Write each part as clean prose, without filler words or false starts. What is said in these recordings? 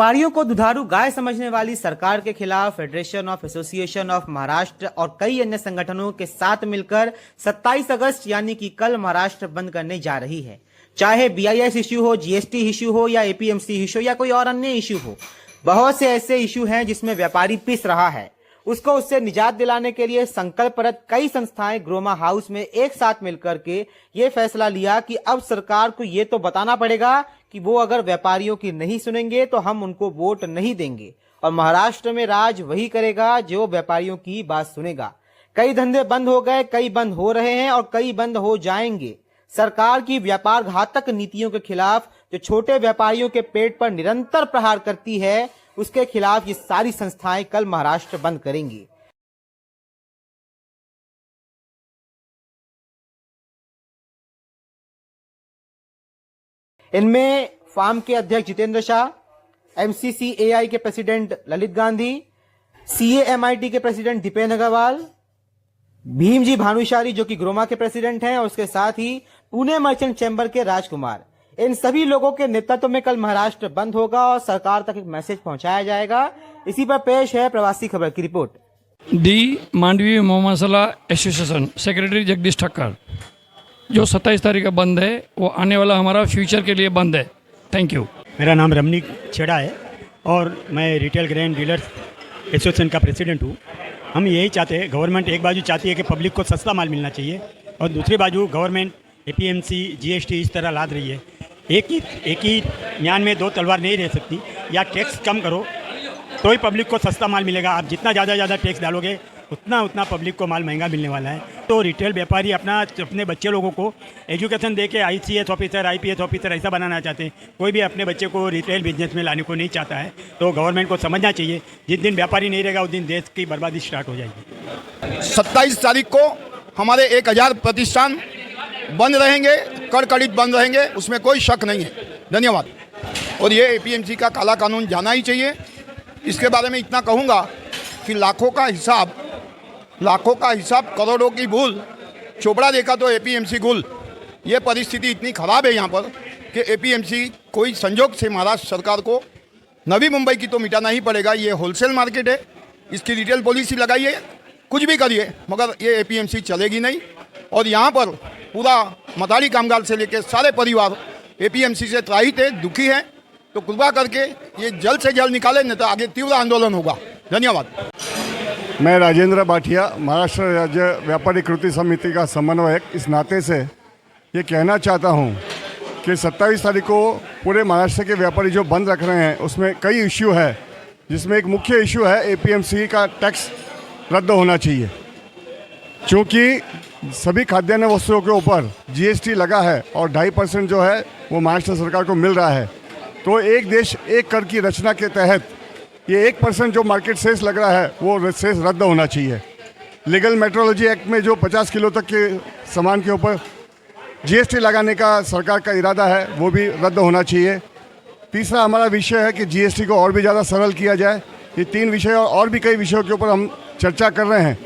व्यापारियों को दुधारू गाय समझने वाली सरकार के खिलाफ federation of association of Maharashtra और कई अन्य संगठनों के साथ मिलकर 27 अगस्त यानी कि कल महाराष्ट्र बंद करने जा रही है। चाहे बीआईएस इश्यू हो, जीएसटी इश्यू हो या एपीएमसी इश्यू या कोई और अन्य इश्यू हो, बहुत से ऐसे इश्यू हैं जिसमें व्यापारी पिस रहा है। उससे निजात दिलाने के लिए संकल्परत कई संस्थाएं ग्रोमा हाउस में एक साथ मिलकर के ये फैसला लिया कि अब सरकार को ये तो बताना पड़ेगा कि वो अगर व्यापारियों की नहीं सुनेंगे तो हम उनको वोट नहीं देंगे और महाराष्ट्र में राज वही करेगा जो व्यापारियों की बात सुनेगा। कई धंधे बंद हो गए, कई बंद हो रहे हैं और कई बंद हो जाएंगे। सरकार की व्यापार घातक नीतियों के खिलाफ जो छोटे व्यापारियों के पेट पर निरंतर प्रहार करती है, उसके खिलाफ ये सारी संस्थाएं कल महाराष्ट्र बंद करेंगी। इनमें फार्म के अध्यक्ष जितेंद्र शाह, एमसीसीएआई के प्रेसिडेंट ललित गांधी, सीएएमआईटी के प्रेसिडेंट दीपेन अग्रवाल, भीमजी भानुशाली जो कि ग्रोमा के प्रेसिडेंट हैं और उसके साथ ही पुणे मर्चेंट चैम्बर के राजकुमार, इन सभी लोगों के नेतृत्व में कल महाराष्ट्र बंद होगा और सरकार तक एक मैसेज पहुंचाया जाएगा। इसी पर पेश है प्रवासी खबर की रिपोर्ट। दी मांडवी मोहम्मसला एसोसिएशन सेक्रेटरी जगदीश ठक्कर, जो 27 तारीख का बंद है वो आने वाला हमारा फ्यूचर के लिए बंद है। Thank you. मेरा नाम रमनीक छेड़ा है और मैं रिटेल ग्रेन डीलर्स एसोसिएशन का प्रेसिडेंट हूँ। हम यही चाहते हैं, गवर्नमेंट एक बाजू चाहती है कि पब्लिक को सस्ता माल मिलना चाहिए और दूसरी बाजू गवर्नमेंट एपीएमसी जीएसटी इस तरह लाद रही है। एक ही म्यान में दो तलवार नहीं रह सकती। या टैक्स कम करो तो ही पब्लिक को सस्ता माल मिलेगा। आप जितना ज़्यादा टैक्स डालोगे उतना पब्लिक को माल महंगा मिलने वाला है। तो रिटेल व्यापारी अपने बच्चे लोगों को एजुकेशन दे के आईसीएस ऑफिसर, आईपीएस ऑफिसर ऐसा बनाना चाहते हैं। कोई भी अपने बच्चे को रिटेल बिजनेस में लाने को नहीं चाहता है। तो गवर्नमेंट को समझना चाहिए, जिस दिन व्यापारी नहीं रहेगा उस दिन देश की बर्बादी स्टार्ट हो जाएगी। 27 तारीख को हमारे 1000 प्रतिष्ठान बंद रहेंगे, कड़कड़ित बंद रहेंगे, उसमें कोई शक नहीं है। धन्यवाद। और ये एपीएमसी का काला कानून जाना ही चाहिए। इसके बारे में इतना कहूँगा कि लाखों का हिसाब करोड़ों की भूल, चोपड़ा देखा तो एपीएमसी गुल। ये परिस्थिति इतनी ख़राब है यहाँ पर कि एपीएमसी कोई संजोग से महाराष्ट्र सरकार को नवी मुंबई की तो मिटाना ही पड़ेगा। ये होलसेल मार्केट है, इसकी रिटेल पॉलिसी लगाइए, कुछ भी करिए, मगर ये एपीएमसी चलेगी नहीं। और यहाँ पर पूरा मताड़ी कामगार से लेकर सारे परिवार एपीएमसी से त्राहित है, दुखी है। तो कृपा करके ये जल्द से जल्द निकालें, नहीं तो आगे तीव्र आंदोलन होगा। धन्यवाद। मैं राजेंद्र भाटिया, महाराष्ट्र राज्य व्यापारी कृति समिति का समन्वयक, इस नाते से ये कहना चाहता हूँ कि 27 तारीख को पूरे महाराष्ट्र के व्यापारी जो बंद रख रहे हैं उसमें कई इश्यू है, जिसमें एक मुख्य इश्यू है एपीएमसी का टैक्स रद्द होना चाहिए। क्योंकि सभी खाद्यान्न वस्तुओं के ऊपर जीएसटी लगा है और 2.5% जो है वो महाराष्ट्र सरकार को मिल रहा है। तो एक देश एक कर की रचना के तहत ये 1% जो मार्केट सेस लग रहा है वो सेस रद्द होना चाहिए। लीगल मेट्रोलॉजी एक्ट में जो 50 किलो तक के सामान के ऊपर जीएसटी लगाने का सरकार का इरादा है वो भी रद्द होना चाहिए। तीसरा हमारा विषय है कि जीएसटी को और भी ज़्यादा सरल किया जाए। ये 3 विषय और भी कई विषयों के ऊपर हम चर्चा कर रहे हैं।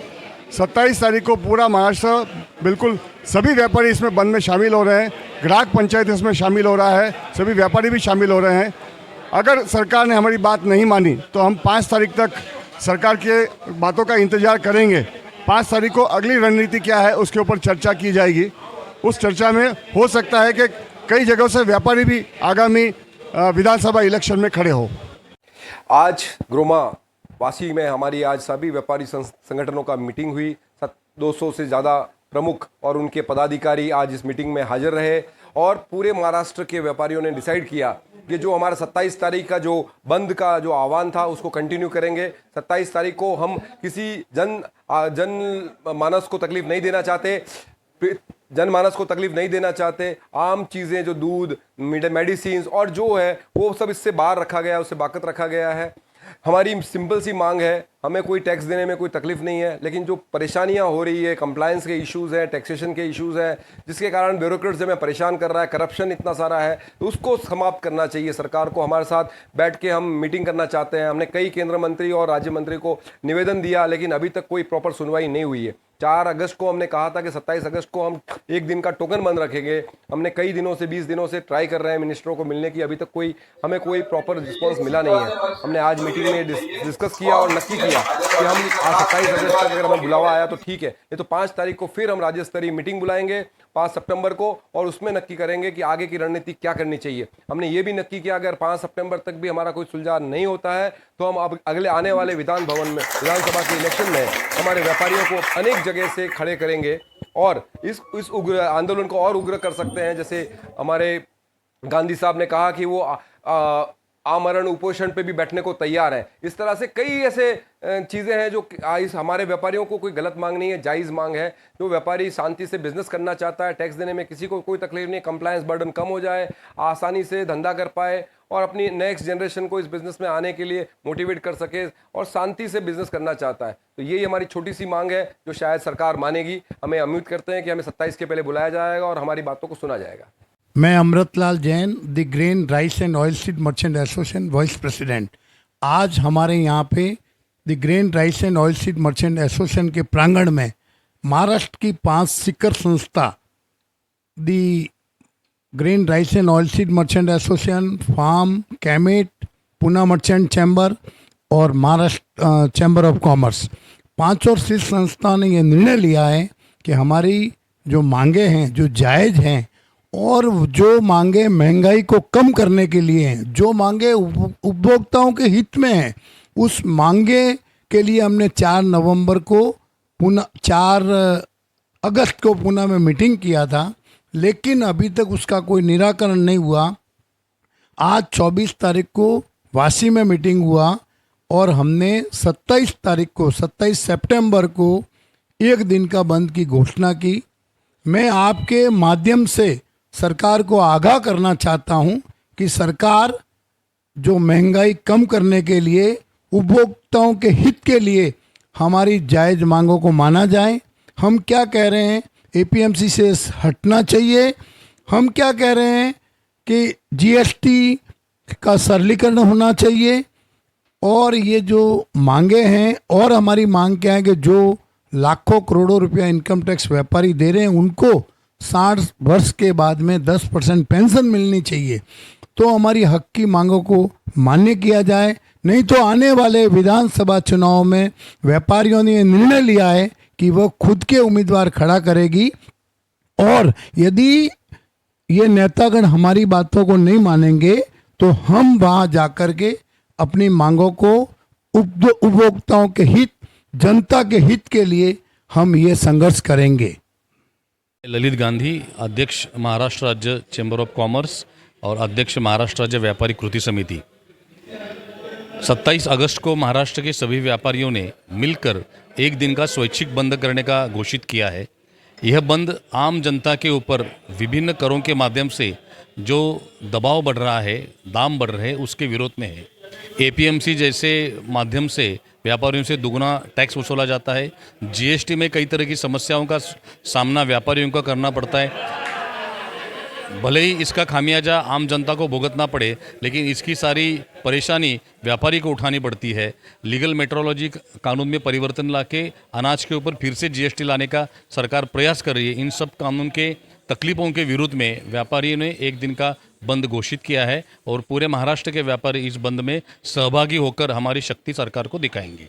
27 तारीख को पूरा महाराष्ट्र, बिल्कुल सभी व्यापारी इसमें बंद में शामिल हो रहे हैं। ग्राहक पंचायत इसमें शामिल हो रहा है, सभी व्यापारी भी शामिल हो रहे हैं। अगर सरकार ने हमारी बात नहीं मानी तो हम 5 तारीख तक सरकार के बातों का इंतज़ार करेंगे। 5 तारीख को अगली रणनीति क्या है उसके ऊपर चर्चा की जाएगी। उस चर्चा में हो सकता है कि कई जगहों से व्यापारी भी आगामी विधानसभा इलेक्शन में खड़े हो। आज ग्रोमा वासी में हमारी आज सभी व्यापारी संगठनों का मीटिंग हुई। 200 से ज़्यादा प्रमुख और उनके पदाधिकारी आज इस मीटिंग में हाजिर रहे और पूरे महाराष्ट्र के व्यापारियों ने डिसाइड किया कि जो हमारा 27 तारीख का जो बंद का जो आह्वान था उसको कंटिन्यू करेंगे। 27 तारीख को हम किसी जनमानस को तकलीफ नहीं देना चाहते। आम चीज़ें जो दूध, मेडिसिन और जो है वो सब इससे बाहर रखा गया, उससे बाकत रखा गया है। हमारी सिंपल सी मांग है, हमें कोई टैक्स देने में कोई तकलीफ नहीं है, लेकिन जो परेशानियां हो रही है, कंप्लायंस के इश्यूज़ हैं, टैक्सेशन के इश्यूज़ हैं, जिसके कारण ब्यूरोक्रेट्स हमें परेशान कर रहा है, करप्शन इतना सारा है, तो उसको समाप्त करना चाहिए सरकार को। हमारे साथ बैठ के हम मीटिंग करना चाहते हैं। हमने कई केंद्र मंत्री और राज्य मंत्री को निवेदन दिया, लेकिन अभी तक कोई प्रॉपर सुनवाई नहीं हुई है। 4 अगस्त को हमने कहा था कि 27 अगस्त को हम एक दिन का टोकन बंद रखेंगे। हमने कई दिनों से 20 दिनों से ट्राई कर रहे हैं मिनिस्टरों को मिलने की, अभी तक हमें कोई प्रॉपर रिस्पांस मिला नहीं है। हमने आज मीटिंग में डिस्कस किया और नक्की किया कि हम आज 27 अगस्त तक अगर हमें बुलावा आया तो ठीक है, नहीं तो 5 तारीख को फिर हम राज्य स्तरीय मीटिंग बुलाएंगे 5 सितंबर को, और उसमें नक्की करेंगे कि आगे की रणनीति क्या करनी चाहिए। हमने ये भी नक्की किया अगर 5 सितंबर तक भी हमारा कोई सुलझाव नहीं होता है तो हम अब अगले आने वाले विधानसभा के इलेक्शन में हमारे व्यापारियों को अनेक जगह से खड़े करेंगे और इस उग्र आंदोलन को और उग्र कर सकते हैं। जैसे हमारे गांधी साहब ने कहा कि वो आमरण उपोषण पे भी बैठने को तैयार है। इस तरह से कई ऐसे चीज़ें हैं जो इस हमारे व्यापारियों को कोई गलत मांग नहीं है, जायज़ मांग है। जो व्यापारी शांति से बिजनेस करना चाहता है, टैक्स देने में किसी को कोई तकलीफ नहीं, कंप्लायंस बर्डन कम हो जाए, आसानी से धंधा कर पाए और अपनी नेक्स्ट जनरेशन को इस बिज़नेस में आने के लिए मोटिवेट कर सके और शांति से बिजनेस करना चाहता है, तो यही हमारी छोटी सी मांग है जो शायद सरकार मानेगी। हमें उम्मीद करते हैं कि हमें 27 के पहले बुलाया जाएगा और हमारी बातों को सुना जाएगा। मैं Amritlal Jain, the grain rice and oil seed merchant association vice president. आज हमारे यहाँ पे the grain rice and oil seed merchant association के प्रांगण में महाराष्ट्र की 5 सिकर संस्था, the grain rice and oil seed merchant association, फार्म, कैमेट, पुणे मर्चेंट चैम्बर और महाराष्ट्र चैम्बर ऑफ कॉमर्स, 5 और 6 संस्था ने ये निर्णय लिया है कि हमारी जो मांगे हैं, जो जायज़ हैं और जो मांगे महंगाई को कम करने के लिए हैं, जो मांगे उपभोक्ताओं के हित में हैं, उस मांगे के लिए हमने 4 अगस्त को पुणे में मीटिंग किया था, लेकिन अभी तक उसका कोई निराकरण नहीं हुआ। आज 24 तारीख को वाशी में मीटिंग हुआ और हमने 27 सितंबर को एक दिन का बंद की घोषणा की। मैं आपके माध्यम से सरकार को आगाह करना चाहता हूं कि सरकार जो महंगाई कम करने के लिए, उपभोक्ताओं के हित के लिए हमारी जायज़ मांगों को माना जाए। हम क्या कह रहे हैं, एपीएमसी से हटना चाहिए। हम क्या कह रहे हैं कि जीएसटी का सरलीकरण होना चाहिए। और ये जो मांगे हैं, और हमारी मांग क्या है कि जो लाखों करोड़ों रुपया इनकम टैक्स व्यापारी दे रहे हैं उनको 60 वर्ष के बाद में 10% पेंशन मिलनी चाहिए। तो हमारी हक की मांगों को मान्य किया जाए, नहीं तो आने वाले विधानसभा चुनाव में व्यापारियों ने निर्णय लिया है कि वह खुद के उम्मीदवार खड़ा करेगी और यदि ये नेतागण हमारी बातों को नहीं मानेंगे तो हम वहाँ जाकर के अपनी मांगों को उपभोक्ताओं के हित, जनता के हित के लिए हम ये संघर्ष करेंगे। ललित गांधी, अध्यक्ष महाराष्ट्र राज्य चैम्बर ऑफ कॉमर्स और अध्यक्ष महाराष्ट्र राज्य व्यापारी कृति समिति। 27 अगस्त को महाराष्ट्र के सभी व्यापारियों ने मिलकर एक दिन का स्वैच्छिक बंद करने का घोषित किया है। यह बंद आम जनता के ऊपर विभिन्न करों के माध्यम से जो दबाव बढ़ रहा है, दाम बढ़ रहे हैं, उसके विरोध में है। एपीएमसी जैसे माध्यम से व्यापारियों से दुगना टैक्स वसूला जाता है। जीएसटी में कई तरह की समस्याओं का सामना व्यापारियों को करना पड़ता है। भले ही इसका खामियाजा आम जनता को भुगतना पड़े, लेकिन इसकी सारी परेशानी व्यापारी को उठानी पड़ती है। लीगल मेट्रोलॉजी कानून में परिवर्तन लाके अनाज के ऊपर फिर से जीएसटी लाने का सरकार प्रयास कर रही है। इन सब कानून के तकलीफों के विरुद्ध में व्यापारियों ने एक दिन का बंद घोषित किया है और पूरे महाराष्ट्र के व्यापारी इस बंद में सहभागी होकर हमारी शक्ति सरकार को दिखाएंगे।